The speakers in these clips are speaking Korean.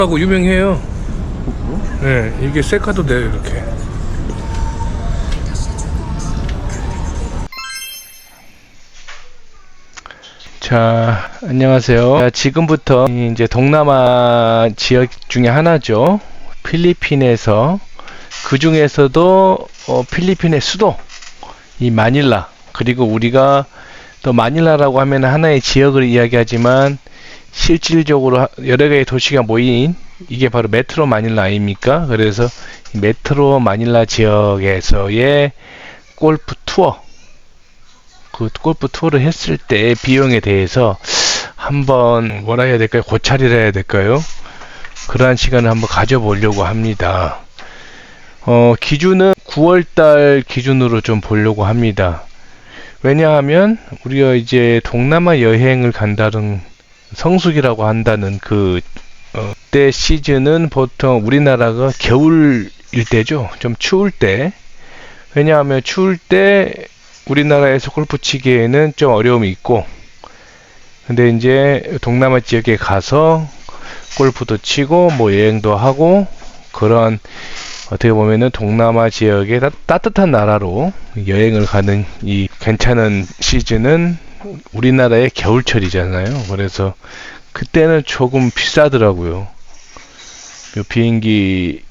하고 유명해요. 네, 이게 셀카도 돼요, 이렇게. 자, 안녕하세요. 자, 지금부터 이제 동남아 지역 중에 하나죠. 필리핀에서 그 중에서도 필리핀의 수도 이 마닐라, 그리고 우리가 또 마닐라라고 하면 하나의 지역을 이야기하지만 실질적으로 여러 개의 도시가 모인 이게 바로 메트로 마닐라 아닙니까? 그래서 이 메트로 마닐라 지역에서의 골프 투어, 그 골프 투어를 했을 때 비용에 대해서 한번 뭐라 해야 될까요? 고찰이라 해야 될까요? 그러한 시간을 한번 가져보려고 합니다. 기준은 9월달 기준으로 좀 보려고 합니다. 왜냐하면 우리가 이제 동남아 여행을 간다는 성수기라고 한다는 때 시즌은 보통 우리나라가 겨울일 때죠. 좀 추울 때. 왜냐하면 추울 때 우리나라에서 골프 치기에는 좀 어려움이 있고, 근데 이제 동남아 지역에 가서 골프도 치고 뭐 여행도 하고 그런 어떻게 보면은 동남아 지역의 따뜻한 나라로 여행을 가는 이 괜찮은 시즌은 우리나라의 겨울철이잖아요. 그래서 그때는 조금 비싸더라고요. 비행기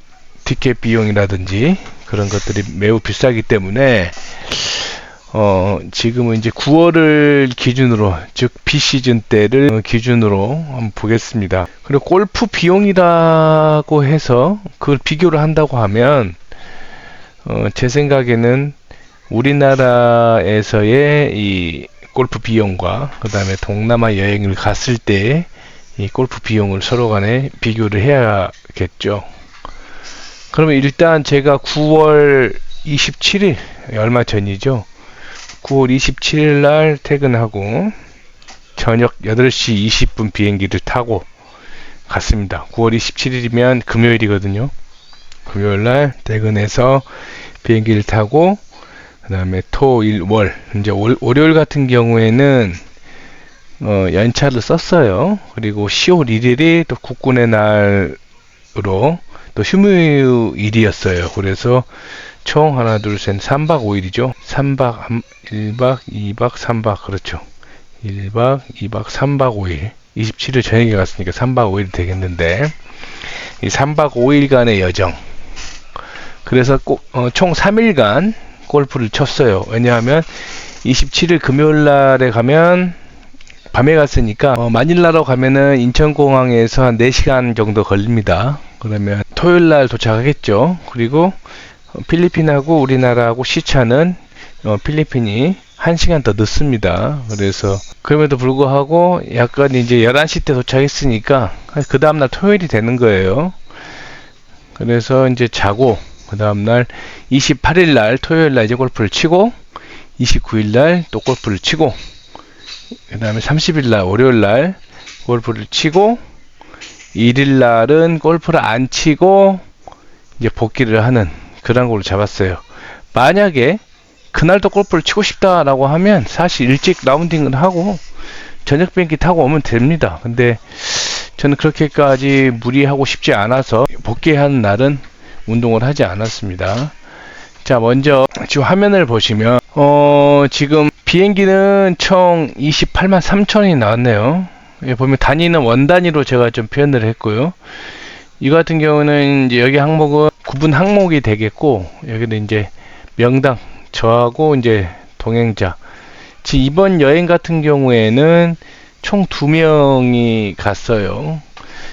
티켓 비용이라든지 그런 것들이 매우 비싸기 때문에 지금은 이제 9월을 기준으로, 즉 비시즌 때를 기준으로 한번 보겠습니다. 그리고 골프 비용이라고 해서 그걸 비교를 한다고 하면 제 생각에는 우리나라에서의 이 골프 비용과 그 다음에 동남아 여행을 갔을 때 이 골프 비용을 서로 간에 비교를 해야겠죠. 그러면 일단 제가 9월 27일, 얼마 전이죠. 9월 27일 날 퇴근하고 저녁 8시 20분 비행기를 타고 갔습니다. 9월 27일이면 금요일이거든요. 금요일 날 퇴근해서 비행기를 타고 그 다음에 토, 일, 월, 이제 월요일 같은 경우에는 연차를 썼어요. 그리고 10월 1일이 또 국군의 날으로 또 휴무일이었어요. 그래서 총 하나, 둘, 셋, 3박 5일이죠. 3박, 1박, 2박, 3박, 그렇죠. 1박, 2박, 3박 5일. 27일 저녁에 갔으니까 3박 5일 되겠는데, 이 3박 5일간의 여정. 그래서 총 3일간 골프를 쳤어요. 왜냐하면 27일 금요일 날에 가면 밤에 갔으니까 마닐라로 가면은 인천공항에서 한 4시간 정도 걸립니다. 그러면 토요일 날 도착하겠죠. 그리고 필리핀하고 우리나라하고 시차는 필리핀이 1시간 더 늦습니다. 그래서 그럼에도 불구하고 약간 이제 11시 때 도착했으니까 그 다음날 토요일이 되는 거예요. 그래서 이제 자고 그 다음날 28일 날 토요일 날 이제 골프를 치고 29일 날 또 골프를 치고 그 다음에 30일 날 월요일 날 골프를 치고 1일 날은 골프를 안 치고 이제 복귀를 하는 그런 걸로 잡았어요. 만약에 그날도 골프를 치고 싶다라고 하면 사실 일찍 라운딩을 하고 저녁 비행기 타고 오면 됩니다. 근데 저는 그렇게까지 무리하고 싶지 않아서 복귀하는 날은 운동을 하지 않았습니다. 자, 먼저 지금 화면을 보시면 지금 비행기는 총 28만 3천원이 나왔네요. 여기 보면 단위는 원 단위로 제가 좀 표현을 했고요. 이 같은 경우는 이제 여기 항목은 구분 항목이 되겠고, 여기는 이제 명당, 저하고 이제 동행자. 지금 이번 여행 같은 경우에는 총 2명이 갔어요.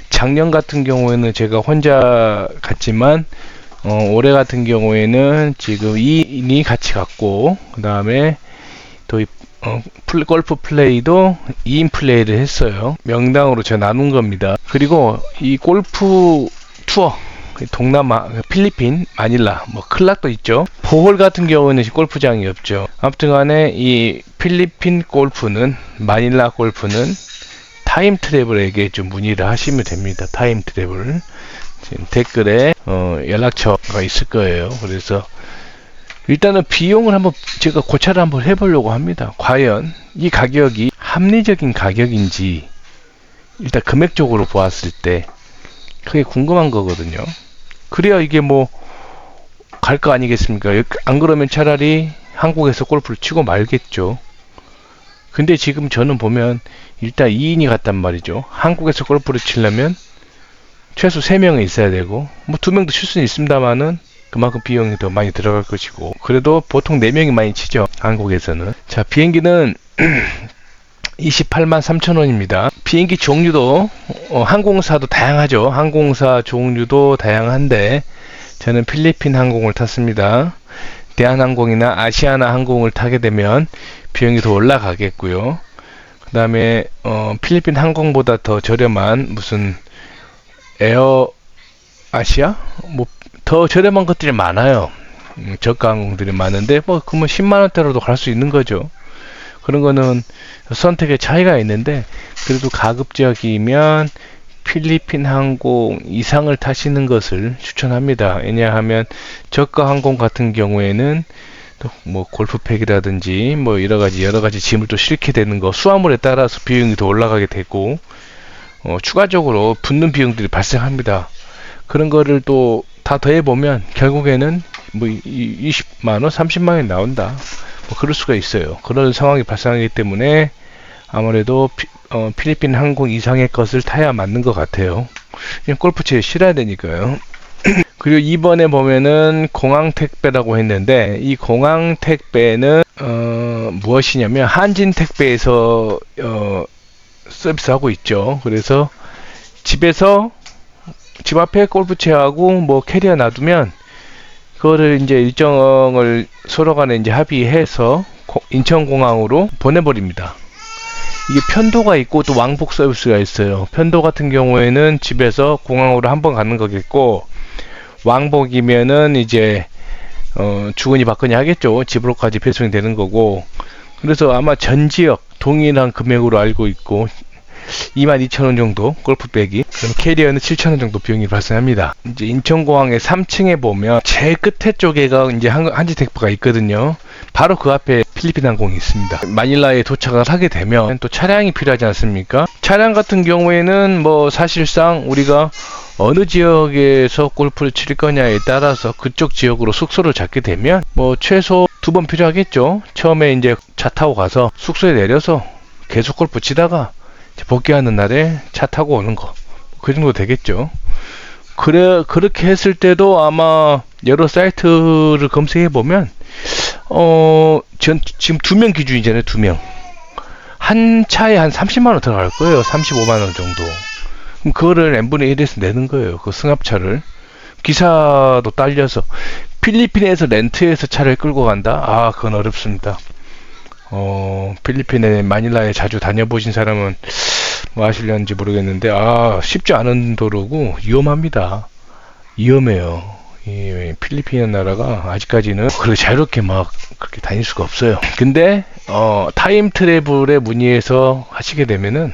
작년 같은 경우에는 제가 혼자 갔지만, 올해 같은 경우에는 지금 2인이 같이 갔고, 그 다음에 또 골프 플레이도 2인 플레이를 했어요. 명당으로 제가 나눈 겁니다. 그리고 이 골프 투어, 동남아, 필리핀, 마닐라, 뭐 클락도 있죠. 보홀 같은 경우는 골프장이 없죠. 아무튼 간에 이 필리핀 골프는, 마닐라 골프는 타임 트래블에게 좀 문의를 하시면 됩니다. 타임 트래블. 지금 댓글에 연락처가 있을 거예요. 그래서 일단은 비용을 한번 제가 고찰을 한번 해보려고 합니다. 과연 이 가격이 합리적인 가격인지, 일단 금액적으로 보았을 때 그게 궁금한 거거든요. 그래야 이게 뭐 갈 거 아니겠습니까? 안 그러면 차라리 한국에서 골프를 치고 말겠죠. 근데 지금 저는 보면 일단 2인이 갔단 말이죠. 한국에서 골프를 치려면 최소 3명은 있어야 되고, 뭐 2명도 칠 수는 있습니다만은 그만큼 비용이 더 많이 들어갈 것이고, 그래도 보통 4명이 많이 치죠, 한국에서는. 자, 비행기는 28만 3천 원입니다. 비행기 종류도 항공사도 다양하죠. 항공사 종류도 다양한데 저는 필리핀 항공을 탔습니다. 대한항공이나 아시아나 항공을 타게 되면 비용이 더 올라가겠고요. 그 다음에 필리핀 항공보다 더 저렴한 무슨 에어 아시아? 뭐 더 저렴한 것들이 많아요. 저가 항공들이 많은데 뭐 그러면 10만원대로도 갈 수 있는 거죠. 그런 거는 선택의 차이가 있는데, 그래도 가급적이면 필리핀 항공 이상을 타시는 것을 추천합니다. 왜냐하면 저가 항공 같은 경우에는 또 뭐 골프팩이라든지 뭐 여러 가지 짐을 또 실게 되는 거, 수화물에 따라서 비용이 더 올라가게 되고 추가적으로 붙는 비용들이 발생합니다. 그런 거를 또 다 더해보면 결국에는 뭐 20만원, 30만원이 나온다. 뭐 그럴 수가 있어요. 그런 상황이 발생하기 때문에 아무래도 필리핀 항공 이상의 것을 타야 맞는 것 같아요. 그냥 골프채에 실어야 되니까요. 그리고 이번에 보면은 공항 택배라고 했는데, 이 공항 택배는 무엇이냐면 한진 택배에서 서비스하고 있죠. 그래서 집 앞에 골프채하고 뭐 캐리어 놔두면 그거를 이제 일정을 서로 간에 이제 합의해서 인천공항으로 보내버립니다. 이게 편도가 있고 또 왕복 서비스가 있어요. 편도 같은 경우에는 집에서 공항으로 한번 가는 거겠고, 왕복이면은 이제 주거니 받거니 하겠죠. 집으로까지 배송이 되는 거고. 그래서 아마 전 지역 동일한 금액으로 알고 있고 22,000원 정도 골프백이, 그럼 캐리어는 7,000원 정도 비용이 발생합니다. 이제 인천공항의 3층에 보면 제일 끝에 쪽에가 이제 한지택배가 있거든요. 바로 그 앞에 필리핀 항공이 있습니다. 마닐라에 도착을 하게 되면 또 차량이 필요하지 않습니까? 차량 같은 경우에는 뭐 사실상 우리가 어느 지역에서 골프를 칠 거냐에 따라서 그쪽 지역으로 숙소를 잡게 되면 뭐 최소 2번 필요하겠죠. 처음에 이제 차 타고 가서 숙소에 내려서 계속 골프 치다가 복귀하는 날에 차 타고 오는 거, 그 정도 되겠죠. 그렇게 했을 때도 아마 여러 사이트를 검색해 보면 지금 2명 기준이잖아요. 2명 한 차에 한 30만원 들어갈 거예요. 35만원 정도. 그럼 그거를 n분의 1에서 내는 거예요. 그 승합차를 기사도 딸려서. 필리핀에서 렌트해서 차를 끌고 간다? 아, 그건 어렵습니다. 필리핀에 마닐라에 자주 다녀보신 사람은 뭐 아실려는지 모르겠는데, 쉽지 않은 도로고 위험합니다. 위험해요. 이 필리핀 나라가 아직까지는 그렇게 자유롭게 막 그렇게 다닐 수가 없어요. 근데 타임 트래블에 문의해서 하시게 되면은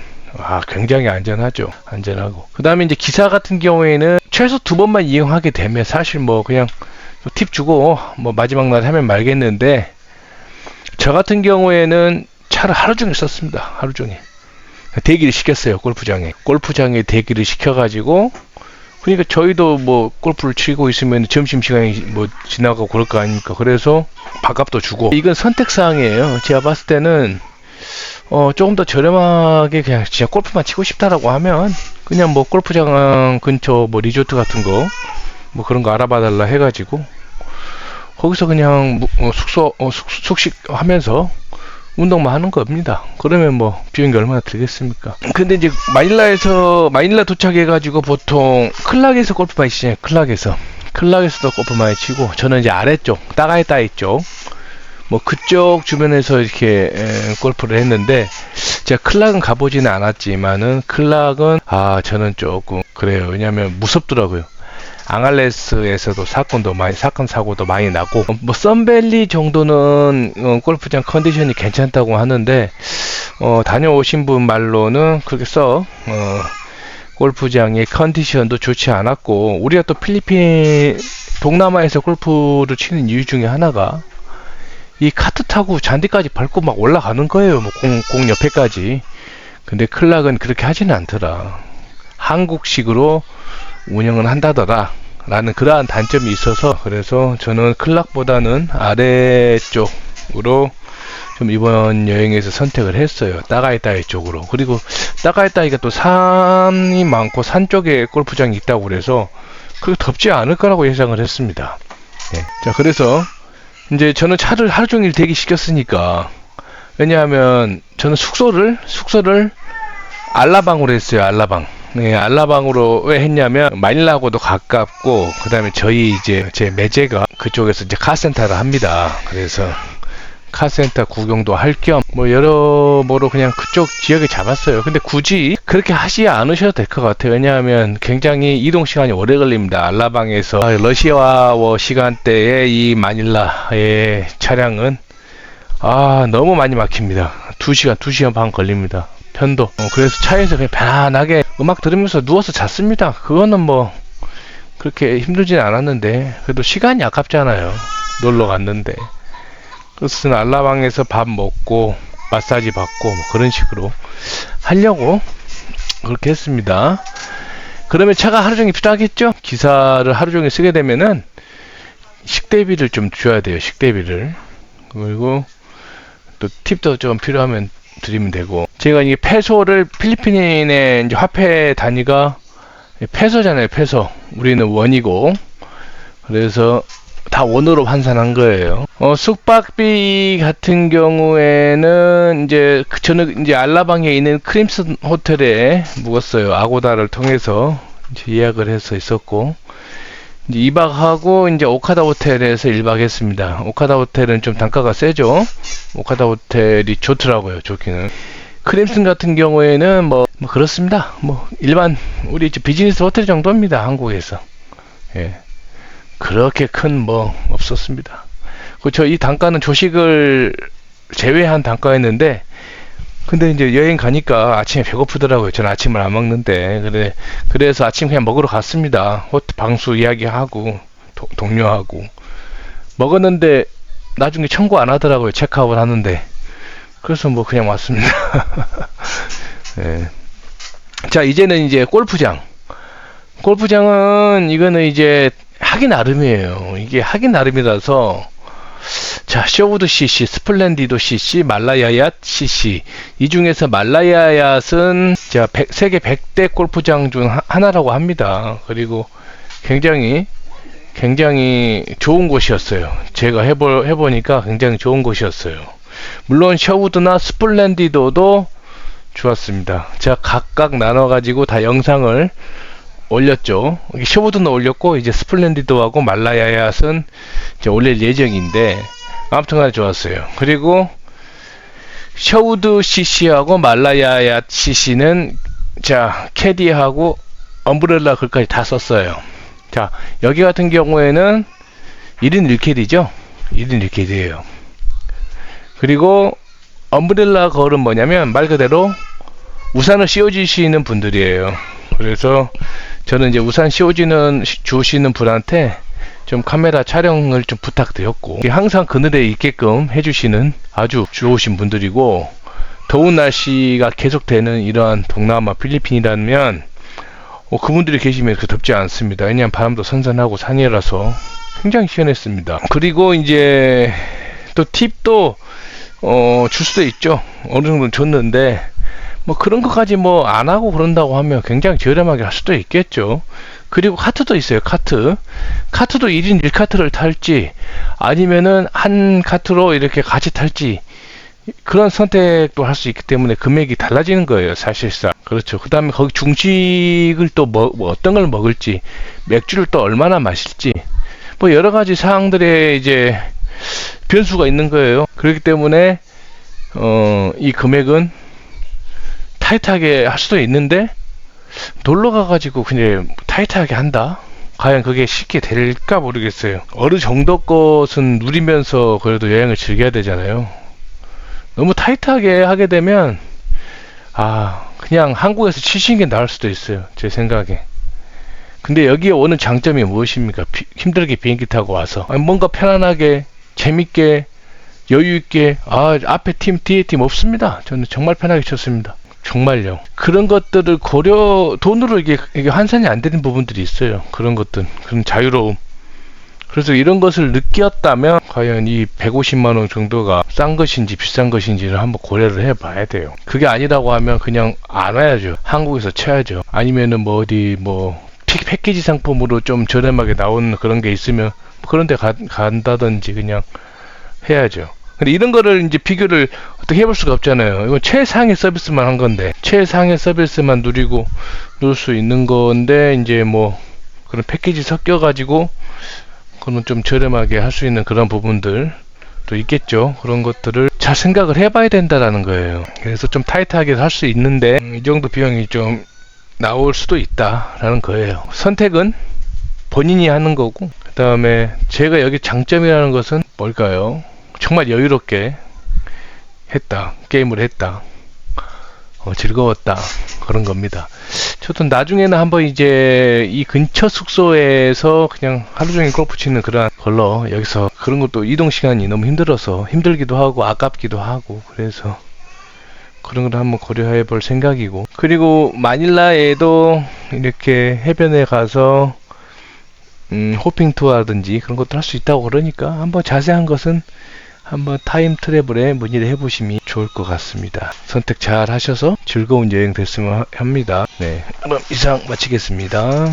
굉장히 안전하죠. 안전하고. 그 다음에 이제 기사 같은 경우에는 최소 2번만 이용하게 되면 사실 뭐 그냥 팁 주고 뭐 마지막 날 하면 말겠는데, 저 같은 경우에는 차를 하루 종일 썼습니다. 하루 종일 대기를 시켰어요. 골프장에 대기를 시켜가지고, 그러니까 저희도 뭐 골프를 치고 있으면 점심시간이 뭐 지나가고 그럴 거 아닙니까. 그래서 밥값도 주고. 이건 선택사항이에요. 제가 봤을 때는 조금 더 저렴하게 그냥 진짜 골프만 치고 싶다라고 하면 그냥 뭐 골프장 근처 뭐 리조트 같은 거 뭐 그런 거 알아봐 달라 해가지고 거기서 그냥 숙식하면서 운동만 하는 겁니다. 그러면 뭐 비용이 얼마나 들겠습니까? 근데 이제 마닐라 도착해가지고 보통 클락에서 골프 많이 치잖아요. 클락에서도 골프 많이 치고, 저는 이제 아래쪽 따가이따이 쪽 뭐 그쪽 주변에서 이렇게 골프를 했는데, 제가 클락은 가보지는 않았지만은 클락은 저는 조금 그래요. 왜냐면 무섭더라고요. 앙알레스에서도 사건 사고도 많이 나고, 뭐 썬밸리 정도는 골프장 컨디션이 괜찮다고 하는데, 다녀오신 분 말로는 그렇게 골프장의 컨디션도 좋지 않았고, 우리가 또 필리핀 동남아에서 골프를 치는 이유 중에 하나가 이 카트 타고 잔디까지 밟고 막 올라가는 거예요. 뭐 공 옆에까지. 근데 클락은 그렇게 하지는 않더라. 한국식으로 운영을 한다더라 라는 그러한 단점이 있어서, 그래서 저는 클락보다는 아래쪽으로 좀 이번 여행에서 선택을 했어요. 따가이따이 쪽으로. 그리고 따가이따이가 또 산이 많고 산 쪽에 골프장이 있다고 그래서 그렇게 덥지 않을 거라고 예상을 했습니다. 네. 자, 그래서 이제 저는 차를 하루 종일 대기시켰으니까, 왜냐하면 저는 숙소를 알라방으로 했어요. 알라방. 네, 알라방으로 왜 했냐면 마닐라하고도 가깝고, 그 다음에 저희 이제 제 매제가 그쪽에서 이제 카센터를 합니다. 그래서 카센터 구경도 할 겸 뭐 여러모로 그냥 그쪽 지역에 잡았어요. 근데 굳이 그렇게 하지 않으셔도 될 것 같아요. 왜냐하면 굉장히 이동 시간이 오래 걸립니다. 알라방에서 러시아워 시간대에 이 마닐라의 차량은 너무 많이 막힙니다. 2시간 반 걸립니다. 편도. 그래서 차에서 그냥 편안하게 음악 들으면서 누워서 잤습니다. 그거는 뭐 그렇게 힘들진 않았는데, 그래도 시간이 아깝잖아요. 놀러 갔는데. 그래서 저는 알라방에서 밥 먹고 마사지 받고 뭐 그런 식으로 하려고 그렇게 했습니다. 그러면 차가 하루 종일 필요하겠죠? 기사를 하루 종일 쓰게 되면은 식대비를 좀 줘야 돼요. 식대비를. 그리고 또 팁도 좀 필요하면 드리면 되고, 제가 이 페소를, 필리핀의 이제 화폐 단위가 페소잖아요. 페소. 우리는 원이고, 그래서 다 원으로 환산한 거예요. 숙박비 같은 경우에는 이제 저는 이제 알라방에 있는 크림슨 호텔에 묵었어요. 아고다를 통해서 이제 예약을 해서 있었고, 이제 2박하고 이제 오카다 호텔에서 1박했습니다. 오카다 호텔은 좀 단가가 세죠. 오카다 호텔이 좋더라고요. 좋기는. 크림슨 같은 경우에는 뭐 그렇습니다. 뭐 일반 우리 비즈니스 호텔 정도입니다. 한국에서. 예. 그렇게 큰 뭐 없었습니다. 그렇죠. 이 단가는 조식을 제외한 단가였는데, 근데 이제 여행 가니까 아침에 배고프더라고요. 저는 아침을 안 먹는데. 그래서 아침 그냥 먹으러 갔습니다. 호텔 방수 이야기하고 동료하고 먹었는데 나중에 청구 안 하더라고요. 체크아웃 하는데. 그래서 뭐 그냥 왔습니다. 네. 자, 이제는 이제 골프장. 골프장은 이거는 이제 하기 나름이에요. 이게 하기 나름이라서, 자, 쇼우드 CC, 스플렌디도 CC, 말라야얏 CC. 이 중에서 말라야얏은 자, 세계 100대 골프장 중 하나라고 합니다. 그리고 굉장히 좋은 곳이었어요. 제가 해보니까 굉장히 좋은 곳이었어요. 물론 쇼우드나 스플렌디도도 좋았습니다. 제가 각각 나눠가지고 다 영상을 올렸죠. 쇼우드는 올렸고, 이제 스플렌디드하고 말라야얏은 이제 올릴 예정인데, 아무튼간에 좋았어요. 그리고 쇼우드 CC하고 말라야얏 CC는 자, 캐디하고 엄브렐라 글까지 다 썼어요. 자, 여기 같은 경우에는 1인 1캐디죠. 1인 1캐디예요. 그리고 엄브렐라 걸은 뭐냐면 말 그대로 우산을 씌워주시는 분들이에요. 그래서 저는 이제 우산 주시는 분한테 좀 카메라 촬영을 좀 부탁드렸고, 항상 그늘에 있게끔 해주시는 아주 좋으신 분들이고, 더운 날씨가 계속되는 이러한 동남아 필리핀이라면 그분들이 계시면 덥지 않습니다. 왜냐하면 바람도 선선하고 산이라서 굉장히 시원했습니다. 그리고 이제 또 팁도 줄 수도 있죠. 어느 정도는 줬는데, 뭐 그런 것까지 뭐 안 하고 그런다고 하면 굉장히 저렴하게 할 수도 있겠죠. 그리고 카트도 있어요. 카트도 1인 1카트를 탈지 아니면은 한 카트로 이렇게 같이 탈지, 그런 선택도 할 수 있기 때문에 금액이 달라지는 거예요. 사실상. 그렇죠. 그 다음에 거기 중식을 또 뭐 어떤 걸 먹을지, 맥주를 또 얼마나 마실지, 뭐 여러 가지 사항들의 이제 변수가 있는 거예요. 그렇기 때문에 이 금액은 타이트하게 할 수도 있는데, 놀러 가가지고 그냥 타이트하게 한다? 과연 그게 쉽게 될까 모르겠어요. 어느 정도 것은 누리면서 그래도 여행을 즐겨야 되잖아요. 너무 타이트하게 하게 되면 그냥 한국에서 치시는 게 나을 수도 있어요. 제 생각에. 근데 여기에 오는 장점이 무엇입니까? 힘들게 비행기 타고 와서 뭔가 편안하게 재밌게 여유있게, 앞에 팀 뒤에 팀 없습니다. 저는 정말 편하게 쳤습니다. 정말요. 그런 것들을 돈으로 이게 환산이 안 되는 부분들이 있어요. 그런 것들, 그런 자유로움. 그래서 이런 것을 느꼈다면 과연 이 150만 원 정도가 싼 것인지 비싼 것인지를 한번 고려를 해봐야 돼요. 그게 아니라고 하면 그냥 안 와야죠. 한국에서 쳐야죠. 아니면은 뭐 어디 뭐 패키지 상품으로 좀 저렴하게 나오는 그런 게 있으면 그런 데 간다든지 그냥 해야죠. 근데 이런 거를 이제 비교를 어떻게 해볼 수가 없잖아요. 이건 최상의 서비스만 한 건데, 최상의 서비스만 누릴 수 있는 건데, 이제 뭐, 그런 패키지 섞여가지고, 그러면 좀 저렴하게 할 수 있는 그런 부분들도 있겠죠. 그런 것들을 잘 생각을 해봐야 된다라는 거예요. 그래서 좀 타이트하게 할 수 있는데, 이 정도 비용이 좀 나올 수도 있다라는 거예요. 선택은 본인이 하는 거고, 그 다음에 제가 여기 장점이라는 것은 뭘까요? 정말 여유롭게 했다. 게임을 했다. 즐거웠다. 그런 겁니다. 저도 나중에는 한번 이제 이 근처 숙소에서 그냥 하루 종일 골프 치는 그런 걸로 여기서 그런 것도 이동 시간이 너무 힘들기도 하고 아깝기도 하고 그래서 그런 걸 한번 고려해 볼 생각이고 그리고 마닐라에도 이렇게 해변에 가서 호핑 투어라든지 그런 것도 할 수 있다고 그러니까 한번 자세한 것은 한번 타임 트래블에 문의를 해보시면 좋을 것 같습니다. 선택 잘 하셔서 즐거운 여행 됐으면 합니다. 네, 그럼 이상 마치겠습니다.